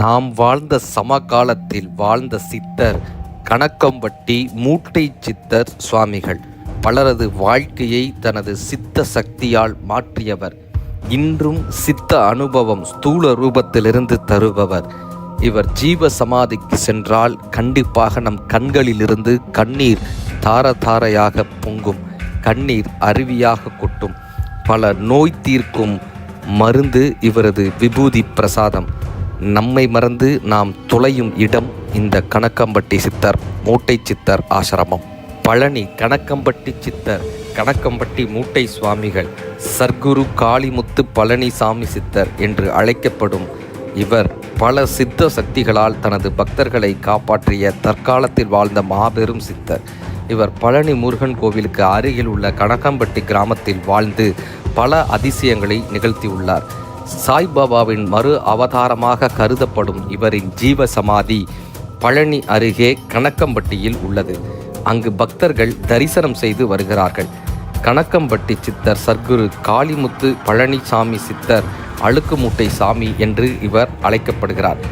நாம் வாழ்ந்த சமகாலத்தில் வாழ்ந்த சித்தர் கணக்கம்பட்டி மூட்டை சித்தர் சுவாமிகள். பலரது வாழ்க்கையை தனது சித்த சக்தியால் மாற்றியவர். இன்றும் சித்த அனுபவம் ஸ்தூல ரூபத்திலிருந்து தருபவர். இவர் ஜீவ சமாதிக்கு சென்றால் கண்டிப்பாக நம் கண்களிலிருந்து கண்ணீர் தார தாரையாக பொங்கும். கண்ணீர் அருவியாக கொட்டும். பல நோய் தீர்க்கும் மருந்து இவரது விபூதி பிரசாதம். நம்மை மறந்து நாம் தொலையும் இடம் இந்த கணக்கம்பட்டி சித்தர் மூட்டை சித்தர் ஆசிரமம். பழனி கணக்கம்பட்டி சித்தர் கணக்கம்பட்டி மூட்டை சுவாமிகள் சர்க்குரு காளிமுத்து பழனிசாமி சித்தர் என்று அழைக்கப்படும் இவர் பல சித்த சக்திகளால் தனது பக்தர்களை காப்பாற்றிய தற்காலத்தில் வாழ்ந்த மாபெரும் சித்தர். இவர் பழனி முருகன் கோவிலுக்கு அருகில் உள்ள கணக்கம்பட்டி கிராமத்தில் வாழ்ந்து பல அதிசயங்களை நிகழ்த்தியுள்ளார். சாய்பாபாவின் மறு அவதாரமாக கருதப்படும் இவரின் ஜீவ சமாதி பழனி அருகே கணக்கம்பட்டியில் உள்ளது. அங்கு பக்தர்கள் தரிசனம் செய்து வருகிறார்கள். கணக்கம்பட்டி சித்தர் சர்க்குரு காளிமுத்து பழனிசாமி சித்தர் அழுக்கு மூட்டை சாமி என்று இவர் அழைக்கப்படுகிறார்.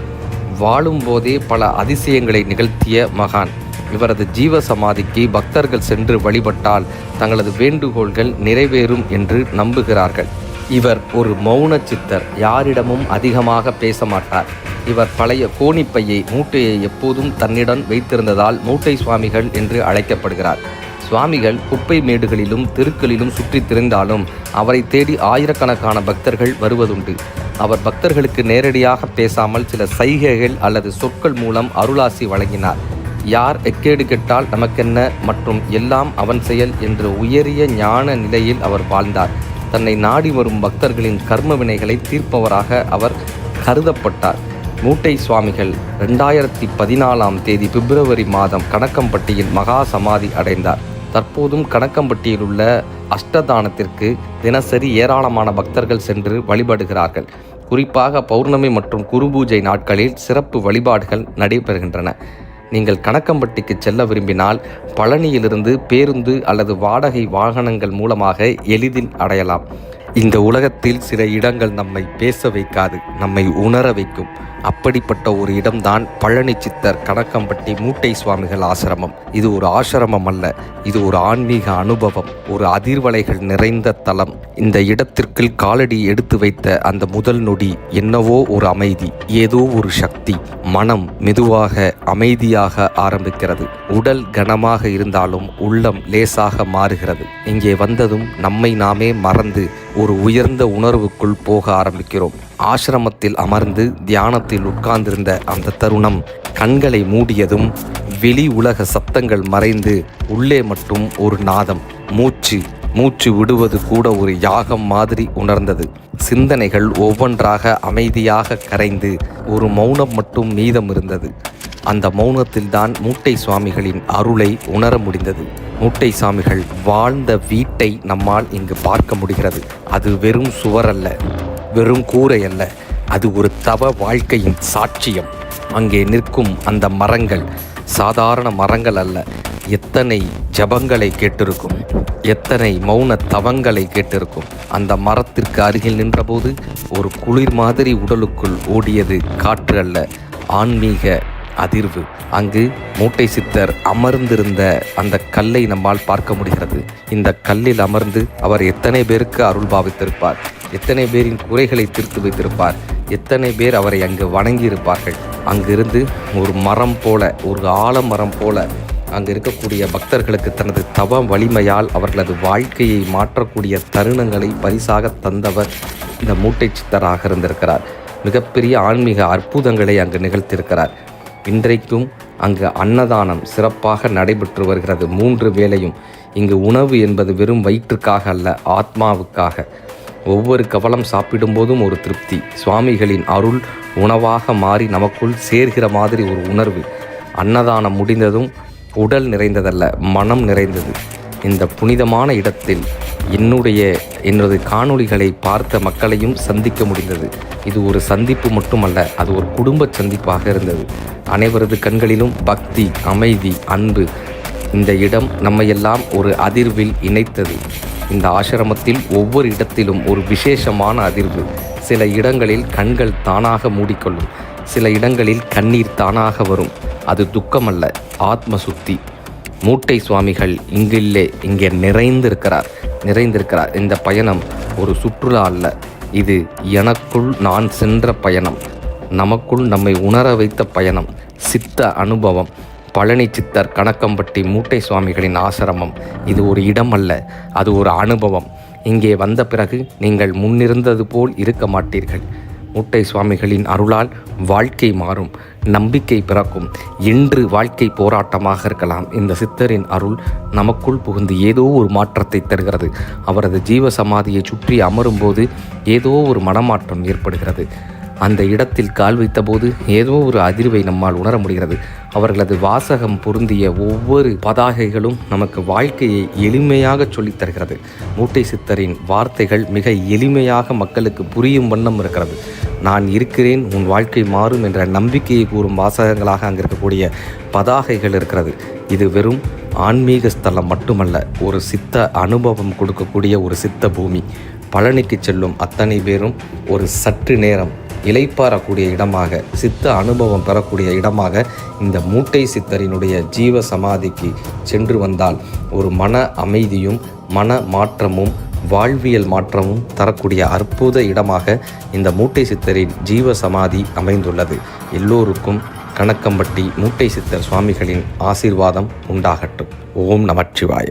வாழும்போதே பல அதிசயங்களை நிகழ்த்திய மகான். இவரது ஜீவ சமாதிக்கு பக்தர்கள் சென்று வழிபட்டால் தங்களது வேண்டுகோள்கள் நிறைவேறும் என்று நம்புகிறார்கள். இவர் ஒரு மௌன சித்தர். யாரிடமும் அதிகமாக பேச மாட்டார். இவர் பழைய கோணிப்பையை மூட்டையை எப்போதும் தன்னிடம் வைத்திருந்ததால் மூட்டை சுவாமிகள் என்று அழைக்கப்படுகிறார். சுவாமிகள் குப்பை மேடுகளிலும் தெருக்களிலும் சுற்றி திரிந்தாலும் அவரை தேடி ஆயிரக்கணக்கான பக்தர்கள் வருவதுண்டு. அவர் பக்தர்களுக்கு நேரடியாக பேசாமல் சில சைகைகள் அல்லது சொற்கள் மூலம் அருளாசி வழங்கினார். யார் எக்கேடு கெட்டால் நமக்கென்ன மற்றும் எல்லாம் அவன் செயல் என்ற உயரிய ஞான நிலையில் அவர் வாழ்ந்தார். தன்னை நாடி வரும் பக்தர்களின் கர்ம வினைகளை தீர்ப்பவராக அவர் கருதப்பட்டார். மூட்டை சுவாமிகள் 2014 பிப்ரவரி மாதம் கணக்கம்பட்டியில் மகா சமாதி அடைந்தார். தற்போதும் கணக்கம்பட்டியில் உள்ள அஷ்டதானத்திற்கு தினசரி ஏராளமான பக்தர்கள் சென்று வழிபடுகிறார்கள். குறிப்பாக பௌர்ணமி மற்றும் குருபூஜை நாட்களில் சிறப்பு வழிபாடுகள் நடைபெறுகின்றன. நீங்கள் கணக்கம்பட்டிக்கு செல்ல விரும்பினால் பழனியிலிருந்து பேருந்து அல்லது வாடகை வாகனங்கள் மூலமாக எளிதில் அடையலாம். இந்த உலகத்தில் சில இடங்கள் நம்மை பேச வைக்காது, நம்மை உணர வைக்கும். அப்படிப்பட்ட ஒரு இடம்தான் பழனி சித்தர் கணக்கம்பட்டி மூட்டை சுவாமிகள் ஆசிரமம். இது ஒரு ஆசிரமம் அல்ல, இது ஒரு ஆன்மீக அனுபவம், ஒரு அதிர்வலைகள் நிறைந்த தலம். இந்த இடத்திற்குள் காலடி எடுத்து வைத்த அந்த முதல் நொடி என்னவோ ஒரு அமைதி, ஏதோ ஒரு சக்தி. மனம் மெதுவாக அமைதியாக ஆரம்பிக்கிறது. உடல் கனமாக இருந்தாலும் உள்ளம் லேசாக மாறுகிறது. இங்கே வந்ததும் நம்மை நாமே மறந்து ஒரு உயர்ந்த உணர்வுக்குள் போக ஆரம்பிக்கிறோம். ஆசிரமத்தில் அமர்ந்து தியானத்தில் உட்கார்ந்திருந்த அந்த தருணம் கண்களை மூடியதும் வெளி உலக சத்தங்கள் மறைந்து உள்ளே மட்டும் ஒரு நாதம். மூச்சு விடுவது கூட ஒரு யாகம் மாதிரி உணர்ந்தது. சிந்தனைகள் ஒவ்வொன்றாக அமைதியாக கரைந்து ஒரு மௌனம் மட்டும் மீதம் இருந்தது. அந்த மௌனத்தில்தான் மூட்டை சுவாமிகளின் அருளை உணர முடிந்தது. மூட்டை சாமிகள் வாழ்ந்த வீட்டை நம்மால் இங்கு பார்க்க முடிகிறது. அது வெறும் சுவர் அல்ல, வெறும் கூரை அல்ல, அது ஒரு தவ வாழ்க்கையின் சாட்சியம். அங்கே நிற்கும் அந்த மரங்கள் சாதாரண மரங்கள் அல்ல. எத்தனை ஜபங்களை கேட்டிருக்கும், எத்தனை மௌன தவங்களை கேட்டிருக்கும். அந்த மரத்திற்கு அருகில் நின்றபோது ஒரு குளிர் மாதிரி உடலுக்குள் ஓடியது காற்று அல்ல, ஆன்மீக அதிர்வு. அங்கு மூட்டை சித்தர் அமர்ந்திருந்த அந்த கல்லை நம்மால் பார்க்க முடிகிறது. இந்த கல்லில் அமர்ந்து அவர் எத்தனை பேருக்கு அருள் பாவித்திருப்பார், எத்தனை பேரின் குறைகளை தீர்த்து வைத்திருப்பார், எத்தனை பேர் அவரை அங்கு வணங்கியிருப்பார்கள். அங்கிருந்து ஒரு மரம் போல, ஒரு ஆலமரம் போல அங்கு இருக்கக்கூடிய பக்தர்களுக்கு தனது தவ வலிமையால் அவர்களது வாழ்க்கையை மாற்றக்கூடிய தருணங்களை பரிசாக தந்தவர் இந்த மூட்டை சித்தராக இருந்திருக்கிறார். மிகப்பெரிய ஆன்மீக அற்புதங்களை அங்கு நிகழ்த்தியிருக்கிறார். இன்றைக்கும் அங்கு அன்னதானம் சிறப்பாக நடைபெற்று வருகிறது. 3 வேளையும். இங்கு உணவு என்பது வெறும் வயிற்றுக்காக அல்ல, ஆத்மாவுக்காக. ஒவ்வொரு கவலம் சாப்பிடும்போதும் ஒரு திருப்தி. சுவாமிகளின் அருள் உணவாக மாறி நமக்குள் சேர்கிற மாதிரி ஒரு உணர்வு. அன்னதானம் முடிந்ததும் உடல் நிறைந்ததல்ல, மனம் நிறைந்தது. இந்த புனிதமான இடத்தில் என்னுடைய காணொளிகளை பார்த்த மக்களையும் சந்திக்க முடிந்தது. இது ஒரு சந்திப்பு மட்டுமல்ல, அது ஒரு குடும்ப சந்திப்பாக இருந்தது. அனைவரது கண்களிலும் பக்தி, அமைதி, அன்பு. இந்த இடம் நம்மையெல்லாம் ஒரு அதிர்வில் இணைத்தது. இந்த ஆசிரமத்தில் ஒவ்வொரு இடத்திலும் ஒரு விசேஷமான அதிர்வு. சில இடங்களில் கண்கள் தானாக மூடிக்கொள்ளும், சில இடங்களில் கண்ணீர் தானாக வரும். அது துக்கமல்ல, ஆத்ம சுத்தி. மூட்டை சுவாமிகள் இங்கே நிறைந்திருக்கிறார். இந்த பயணம் ஒரு சுற்றுலா அல்ல, இது எனக்குள் நான் சென்ற பயணம், நமக்குள் நம்மை உணர வைத்த பயணம், சித்த அனுபவம். பழனி சித்தர் கணக்கம்பட்டி மூட்டை சுவாமிகளின் ஆசிரமம் இது ஒரு இடம் அல்ல, அது ஒரு அனுபவம். இங்கே வந்த பிறகு நீங்கள் முன்னிருந்தது போல் இருக்க மாட்டீர்கள். மூட்டை சுவாமிகளின் அருளால் வாழ்க்கை மாறும், நம்பிக்கை பிறக்கும். இன்று வாழ்க்கை போராட்டமாக இருக்கலாம், இந்த சித்தரின் அருள் நமக்குள் புகுந்து ஏதோ ஒரு மாற்றத்தை தருகிறது. அவரது ஜீவ சமாதியை சுற்றி அமரும்போது ஏதோ ஒரு மனமாற்றம் ஏற்படுகிறது. அந்த இடத்தில் கால் வைத்தபோது ஏதோ ஒரு அதிர்வை நம்மால் உணர முடிகிறது. அவர்களது வாசகம் பொருந்திய ஒவ்வொரு பதாகைகளும் நமக்கு வாழ்க்கையை எளிமையாக சொல்லித் தருகிறது. மூட்டை சித்தரின் வார்த்தைகள் மிக எளிமையாக மக்களுக்கு புரியும் வண்ணம் இருக்கிறது. நான் இருக்கிறேன், உன் வாழ்க்கை மாறும் என்ற நம்பிக்கையை கூறும் வாசகங்களாக அங்கே இருக்கக்கூடிய பதாகைகள் இருக்கிறது. இது வெறும் ஆன்மீக ஸ்தலம் மட்டுமல்ல, ஒரு சித்த அனுபவம் கொடுக்கக்கூடிய ஒரு சித்த பூமி. பழனிக்கு செல்லும் அத்தனை பேரும் ஒரு சற்று நேரம் இளைப்பாறக்கூடிய இடமாக, சித்த அனுபவம் பெறக்கூடிய இடமாக இந்த மூட்டை சித்தரினுடைய ஜீவ சமாதிக்கு சென்று வந்தால் ஒரு மன அமைதியும் மன மாற்றமும் வாழ்வியல் மாற்றமும் தரக்கூடிய அற்புத இடமாக இந்த மூட்டை சித்தரின் ஜீவ சமாதி அமைந்துள்ளது. எல்லோருக்கும் கணக்கம்பட்டி மூட்டை சித்தர் சுவாமிகளின் ஆசீர்வாதம் உண்டாகட்டும். ஓம் நமச்சிவாய.